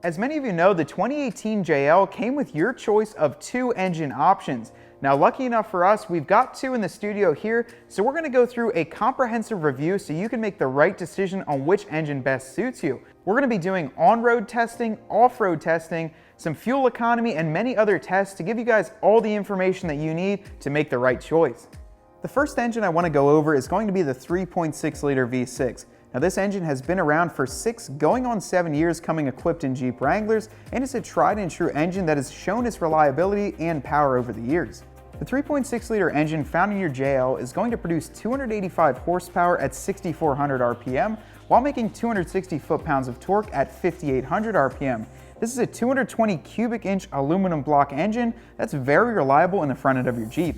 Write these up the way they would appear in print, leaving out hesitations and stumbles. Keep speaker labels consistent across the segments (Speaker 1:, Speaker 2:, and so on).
Speaker 1: As many of you know, the 2018 JL came with your choice of 2 engine options. Now, lucky enough for us, we've got 2 in the studio here, so we're going to go through a comprehensive review so you can make the right decision on which engine best suits you. We're going to be doing on-road testing, off-road testing, some fuel economy, and many other tests to give you guys all the information that you need to make the right choice. The first engine I want to go over is going to be the 3.6 liter V6. Now, this engine has been around for 6 going on 7 years, coming equipped in Jeep Wranglers, and it's a tried and true engine that has shown its reliability and power over the years. The 3.6 liter engine found in your JL is going to produce 285 horsepower at 6,400 RPM while making 260 foot-pounds of torque at 5,800 RPM. This is a 220 cubic inch aluminum block engine that's very reliable in the front end of your Jeep.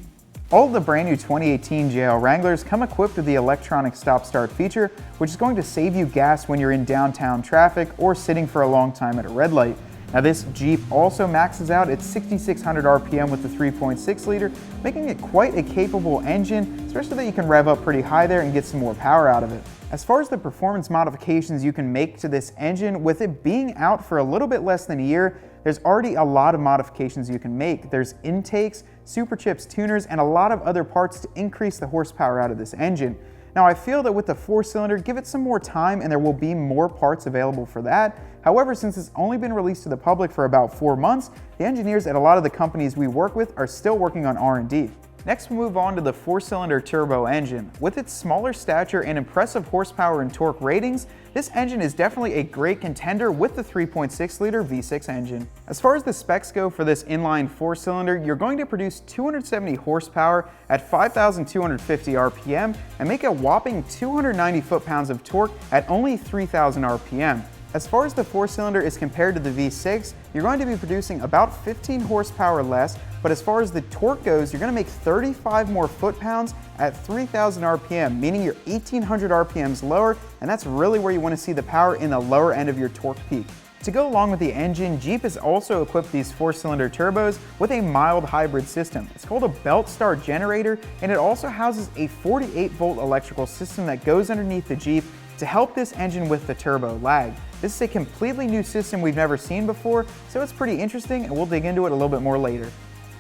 Speaker 1: All of the brand new 2018 JL Wranglers come equipped with the electronic stop-start feature, which is going to save you gas when you're in downtown traffic or sitting for a long time at a red light. Now, this Jeep also maxes out at 6,600 RPM with the 3.6 liter, making it quite a capable engine, especially that you can rev up pretty high there and get some more power out of it. As far as the performance modifications you can make to this engine, with it being out for a little bit less than a year, there's already a lot of modifications you can make. There's intakes, super chips, tuners, and a lot of other parts to increase the horsepower out of this engine. Now, I feel that with the 4-cylinder, give it some more time and there will be more parts available for that. However, since it's only been released to the public for about 4 months, the engineers at a lot of the companies we work with are still working on R&D. Next, we'll move on to the 4-cylinder turbo engine. With its smaller stature and impressive horsepower and torque ratings, this engine is definitely a great contender with the 3.6 liter V6 engine. As far as the specs go for this inline 4-cylinder, you're going to produce 270 horsepower at 5,250 RPM and make a whopping 290 foot-pounds of torque at only 3,000 RPM. As far as the 4-cylinder is compared to the V6, you're going to be producing about 15 horsepower less, but as far as the torque goes, you're going to make 35 more foot-pounds at 3,000 RPM, meaning you're 1,800 RPMs lower, and that's really where you want to see the power in the lower end of your torque peak. To go along with the engine, Jeep has also equipped these 4-cylinder turbos with a mild hybrid system. It's called a belt start generator, and it also houses a 48-volt electrical system that goes underneath the Jeep to help this engine with the turbo lag. This is a completely new system we've never seen before, so it's pretty interesting, and we'll dig into it a little bit more later.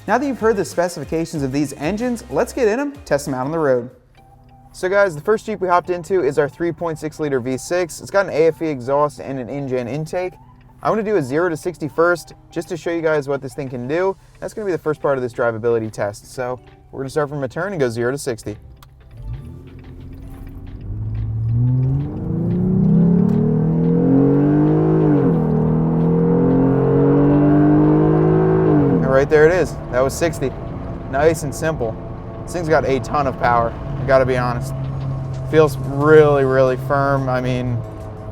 Speaker 1: Now that you've heard the specifications of these engines, let's get in them, test them out on the road. So guys, the first Jeep we hopped into is our 3.6 liter V6. It's got an AFE exhaust and an in-gen intake. I want to do a 0 to 60 first, just to show you guys what this thing can do. That's going to be the first part of this drivability test. So we're going to start from a turn and go 0 to 60. Right there it is. That was 60. Nice and simple. This thing's got a ton of power, I gotta be honest. Feels really, really firm. I mean,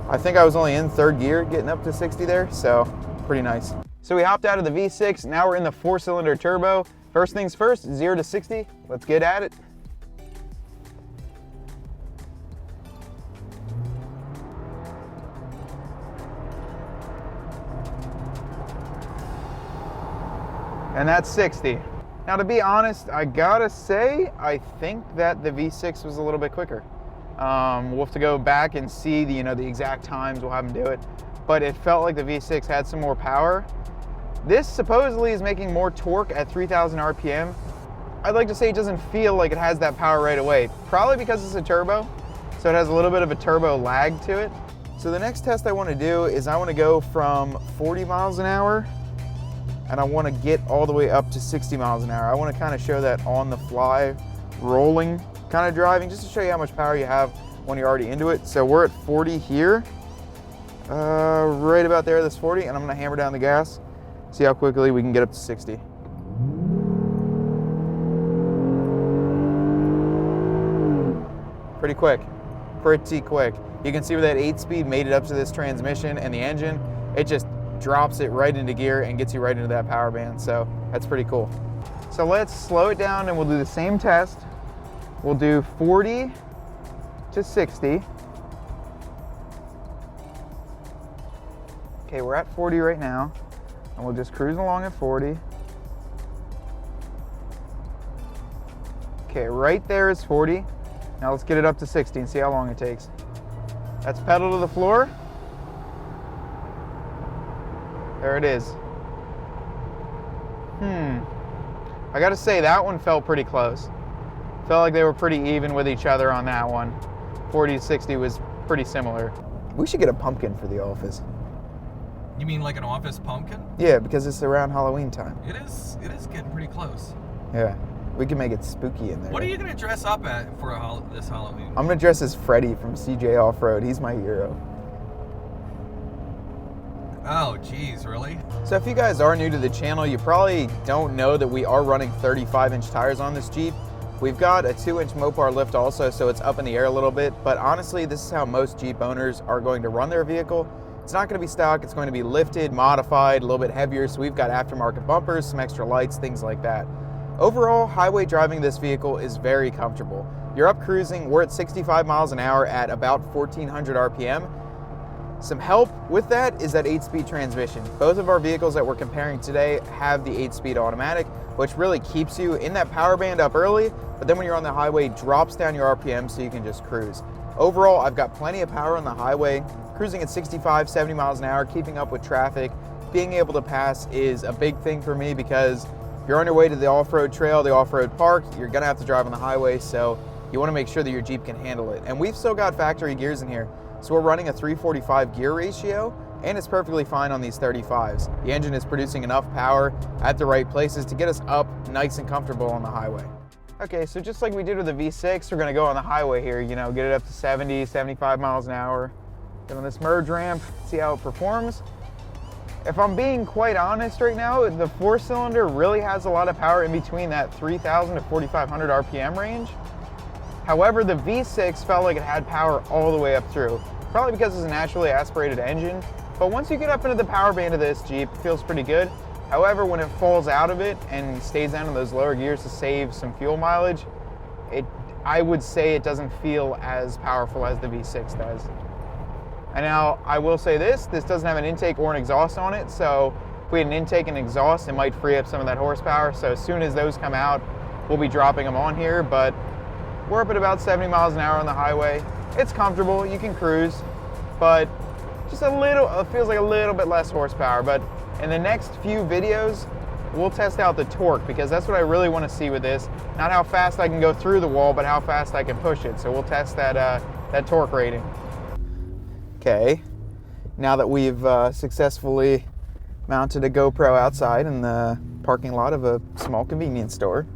Speaker 1: I think I was only in 3rd gear getting up to 60 there, so pretty nice. So we hopped out of the V6, now we're in the 4-cylinder turbo. First things first, 0 to 60, let's get at it. And that's 60. Now, to be honest, I gotta say, I think that the V6 was a little bit quicker. We'll have to go back and see the exact times. We'll have them do it. But it felt like the V6 had some more power. This supposedly is making more torque at 3,000 RPM. I'd like to say it doesn't feel like it has that power right away. Probably because it's a turbo, so it has a little bit of a turbo lag to it. So the next test I want to do is I want to go from 40 miles an hour and I want to get all the way up to 60 miles an hour. I want to kind of show that on the fly, rolling kind of driving, just to show you how much power you have when you're already into it. So we're at 40 here, right about there, this 40, and I'm going to hammer down the gas, see how quickly we can get up to 60. Pretty quick, pretty quick. You can see where that 8-speed made it up to this transmission and the engine. It just drops it right into gear and gets you right into that power band. So that's pretty cool. So let's slow it down and we'll do the same test. We'll do 40 to 60. Okay, we're at 40 right now, and we'll just cruise along at 40. Okay, right there is 40. Now let's get it up to 60 and see how long it takes. That's pedal to the floor. There it is. I gotta say, that one felt pretty close. Felt like they were pretty even with each other on that one. 40 to 60 was pretty similar. We should get a pumpkin for the office.
Speaker 2: You mean like an office pumpkin?
Speaker 1: Yeah, because it's around Halloween time.
Speaker 2: It is getting pretty close.
Speaker 1: Yeah, we can make it spooky in there.
Speaker 2: What are you gonna dress up at for this Halloween?
Speaker 1: I'm gonna dress as Freddy from CJ Off-Road. He's my hero.
Speaker 2: Oh, geez, really?
Speaker 1: So if you guys are new to the channel, you probably don't know that we are running 35-inch tires on this Jeep. We've got a 2-inch Mopar lift also, so it's up in the air a little bit, but honestly, this is how most Jeep owners are going to run their vehicle. It's not going to be stock, it's going to be lifted, modified, a little bit heavier, so we've got aftermarket bumpers, some extra lights, things like that. Overall, highway driving this vehicle is very comfortable. You're up cruising, we're at 65 miles an hour at about 1,400 RPM. Some help with that is that 8-speed transmission. Both of our vehicles that we're comparing today have the 8-speed automatic, which really keeps you in that power band up early, but then when you're on the highway, drops down your RPM so you can just cruise. Overall, I've got plenty of power on the highway, cruising at 65, 70 miles an hour, keeping up with traffic. Being able to pass is a big thing for me because if you're on your way to the off-road trail, the off-road park, you're gonna have to drive on the highway, so you wanna make sure that your Jeep can handle it. And we've still got factory gears in here. So we're running a 345 gear ratio, and it's perfectly fine on these 35s. The engine is producing enough power at the right places to get us up nice and comfortable on the highway. Okay, so just like we did with the V6, we're gonna go on the highway here, you know, get it up to 70, 75 miles an hour. Get on this merge ramp, see how it performs. If I'm being quite honest right now, the 4-cylinder really has a lot of power in between that 3,000 to 4,500 RPM range. However, the V6 felt like it had power all the way up through, probably because it's a naturally aspirated engine. But once you get up into the power band of this Jeep, it feels pretty good. However, when it falls out of it and stays down in those lower gears to save some fuel mileage, I would say it doesn't feel as powerful as the V6 does. And now, I will say this doesn't have an intake or an exhaust on it, so if we had an intake and exhaust, it might free up some of that horsepower. So as soon as those come out, we'll be dropping them on here, but we're up at about 70 miles an hour on the highway. It's comfortable, you can cruise, but just a little, it feels like a little bit less horsepower. But in the next few videos, we'll test out the torque, because that's what I really want to see with this. Not how fast I can go through the wall, but how fast I can push it. So we'll test that torque rating. Okay, now that we've successfully mounted a GoPro outside in the parking lot of a small convenience store.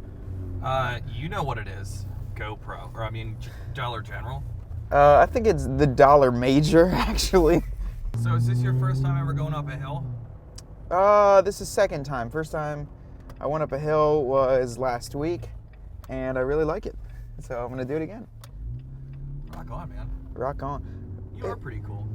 Speaker 2: You know what it is. GoPro, or I mean Dollar General?
Speaker 1: I think it's the Dollar Major, actually.
Speaker 2: So is this your first time ever going up a hill?
Speaker 1: This is second time. First time I went up a hill was last week, and I really like it. So I'm gonna do it again.
Speaker 2: Rock on, man.
Speaker 1: Rock on.
Speaker 2: You are pretty cool.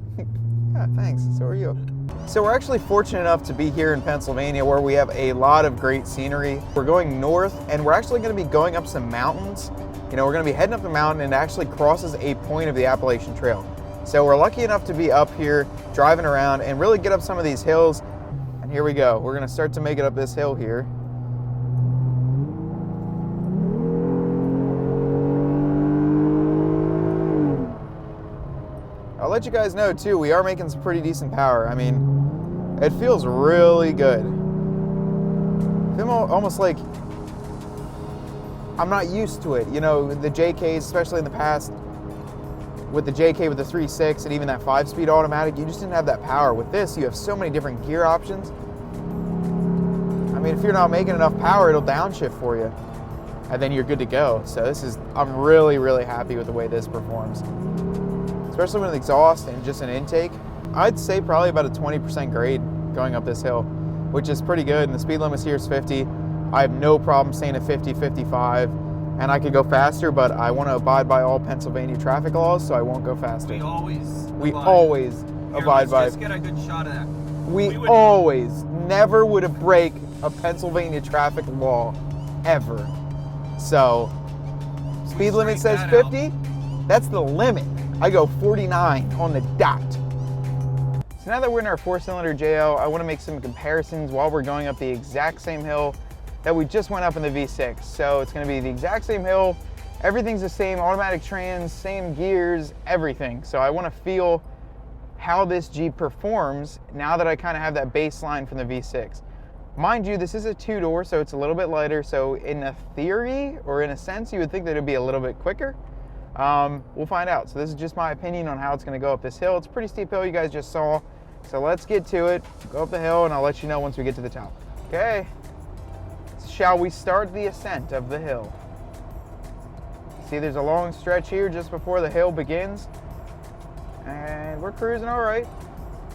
Speaker 1: Yeah, thanks. So are you. So we're actually fortunate enough to be here in Pennsylvania, where we have a lot of great scenery. We're going north, and we're actually going to be going up some mountains. You know, we're going to be heading up the mountain, and it actually crosses a point of the Appalachian Trail. So we're lucky enough to be up here, driving around, and really get up some of these hills. And here we go. We're going to start to make it up this hill here. I'll let you guys know too, we are making some pretty decent power. I mean, it feels really good. I feel almost like I'm not used to it. You know, the JKs, especially in the past, with the JK with the 3.6 and even that 5-speed automatic, you just didn't have that power. With this, you have so many different gear options. I mean, if you're not making enough power, it'll downshift for you, and then you're good to go. So I'm really, really happy with the way this performs. Especially with exhaust and just an intake. I'd say probably about a 20% grade going up this hill, which is pretty good. And the speed limit here is 50. I have no problem staying at 50, 55, and I could go faster, but I want to abide by all Pennsylvania traffic laws, so I won't go faster.
Speaker 2: We
Speaker 1: always abide by.
Speaker 2: Let's just get a good shot of that.
Speaker 1: We always never would have break a Pennsylvania traffic law, ever. So, speed limit says 50. That's the limit. I go 49 on the dot. So now that we're in our 4-cylinder JL, I want to make some comparisons while we're going up the exact same hill that we just went up in the V6. So it's going to be the exact same hill, everything's the same, automatic trans, same gears, everything. So I want to feel how this Jeep performs now that I kind of have that baseline from the V6. Mind you, this is a 2-door, so it's a little bit lighter. So in a theory, or in a sense, you would think that it'd be a little bit quicker. We'll find out. So this is just my opinion on how it's going to go up this hill. It's a pretty steep hill you guys just saw. So let's get to it, go up the hill, and I'll let you know once we get to the top. Okay, shall we start the ascent of the hill? See, there's a long stretch here just before the hill begins. And we're cruising all right.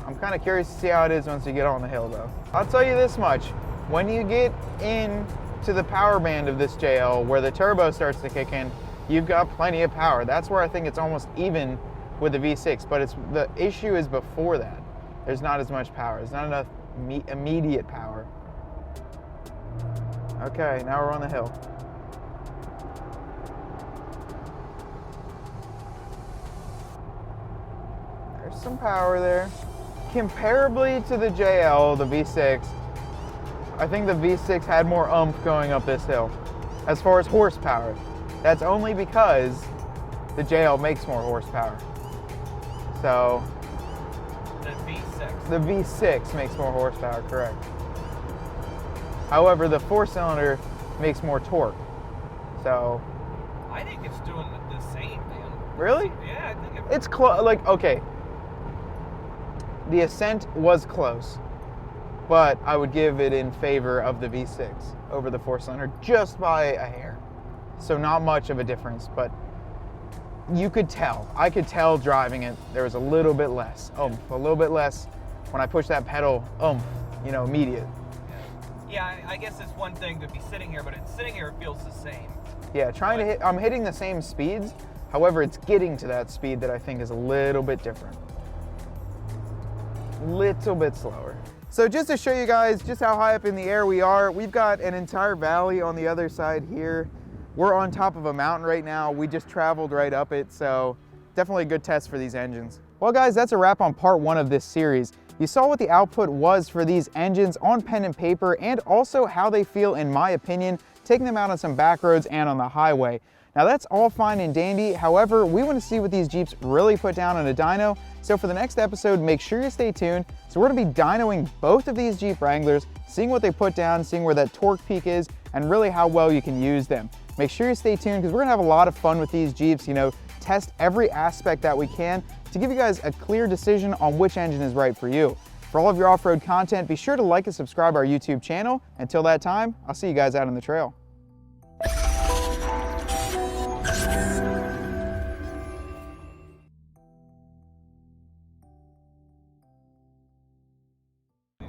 Speaker 1: I'm kind of curious to see how it is once you get on the hill though. I'll tell you this much, when you get into the power band of this JL where the turbo starts to kick in, you've got plenty of power. That's where I think it's almost even with the V6, but the issue is before that. There's not as much power. There's not enough immediate power. Okay, now we're on the hill. There's some power there. Comparably to the JL, the V6, I think the V6 had more oomph going up this hill. As far as horsepower, that's only because the JL makes more horsepower. So, the V6 makes more horsepower, correct. However, the 4-cylinder makes more torque. So,
Speaker 2: I think it's doing the same, man.
Speaker 1: Really?
Speaker 2: Yeah, I think
Speaker 1: it's close. Like, okay, the Ascent was close, but I would give it in favor of the V6 over the 4-cylinder just by a hair. So not much of a difference, but you could tell. I could tell driving it, there was a little bit less oomph, a little bit less when I push that pedal, oomph, you know, immediate.
Speaker 2: Yeah, I guess it's one thing to be sitting here, but sitting here it feels the same.
Speaker 1: Yeah, trying to hit, I'm hitting the same speeds. However, it's getting to that speed that I think is a little bit different. Little bit slower. So just to show you guys just how high up in the air we are, we've got an entire valley on the other side here. We're on top of a mountain right now. We just traveled right up it, so definitely a good test for these engines. Well guys, that's a wrap on part 1 of this series. You saw what the output was for these engines on pen and paper, and also how they feel, in my opinion, taking them out on some back roads and on the highway. Now that's all fine and dandy. However, we want to see what these Jeeps really put down on a dyno. So for the next episode, make sure you stay tuned. So we're going to be dynoing both of these Jeep Wranglers, seeing what they put down, seeing where that torque peak is, and really how well you can use them. Make sure you stay tuned because we're going to have a lot of fun with these Jeeps, you know, test every aspect that we can to give you guys a clear decision on which engine is right for you. For all of your off-road content, be sure to like and subscribe our YouTube channel. Until that time, I'll see you guys out on the trail.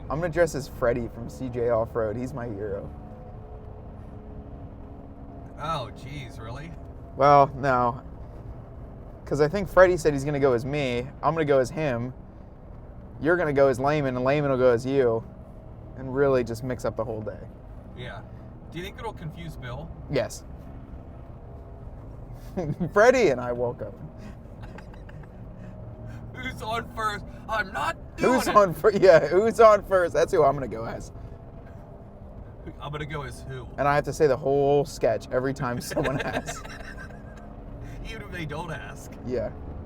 Speaker 1: I'm gonna dress as Freddy from CJ Off-Road. He's my hero.
Speaker 2: Oh, geez, really?
Speaker 1: Well, no. Because I think Freddy said he's gonna go as me. I'm gonna go as him. You're gonna go as Layman, and Layman will go as you. And really just mix up the whole day.
Speaker 2: Yeah. Do you think it'll confuse Bill?
Speaker 1: Yes. Freddy and I woke up.
Speaker 2: Who's on first? I'm not doing
Speaker 1: Who's on first? Yeah, who's on first? That's who I'm gonna go as.
Speaker 2: I'm gonna go as who?
Speaker 1: And I have to say the whole sketch every time someone asks.
Speaker 2: Even if they don't ask.
Speaker 1: Yeah.